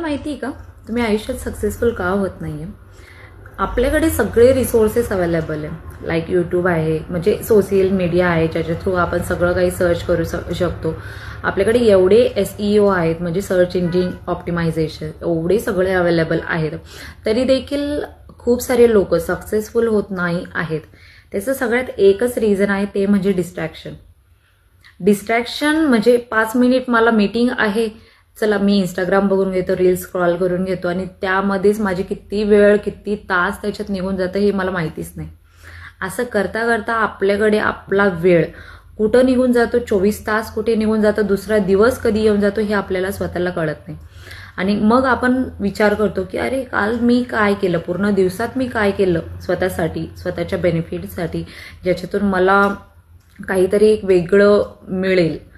माहिती आहे का, तुम्ही आयुष्यात सक्सेसफुल का होत नाहीये? आपल्याकडे सगळे रिसोर्सेस अवेलेबल आहे. लाईक यूट्यूब आहे, म्हणजे सोशल मीडिया आहे, ज्याच्या थ्रू आपण सगळं काही सर्च करू शकतो. आपल्याकडे एवढे SEO आहेत, म्हणजे सर्च इंजिन ऑप्टिमायझेशन, एवढे सगळे अवेलेबल आहेत. तरी देखील खूप सारे लोक सक्सेसफुल होत नाही आहेत. त्याचं सगळ्यात एकच रिझन आहे, ते म्हणजे डिस्ट्रॅक्शन. म्हणजे 5 मिनिट मला मीटिंग आहे, चला मी इंस्टाग्राम बघून घेतो, रील्स स्क्रॉल करून घेतो आणि त्यामध्येच माझे किती वेळ किती तास त्याच्यात निघून जातं हे मला माहितीच नाही. असं करता करता आपल्याकडे आपला वेळ कुठं निघून जातो, 24 तास कुठे निघून जातो, दुसरा दिवस कधी येऊन जातो हे आपल्याला स्वतःला कळत नाही. आणि मग आपण विचार करतो की अरे काल मी काय केलं, पूर्ण दिवसात मी काय केलं स्वतःसाठी, स्वतःच्या बेनिफिटसाठी, ज्याच्यातून मला काहीतरी एक वेगळं मिळेल.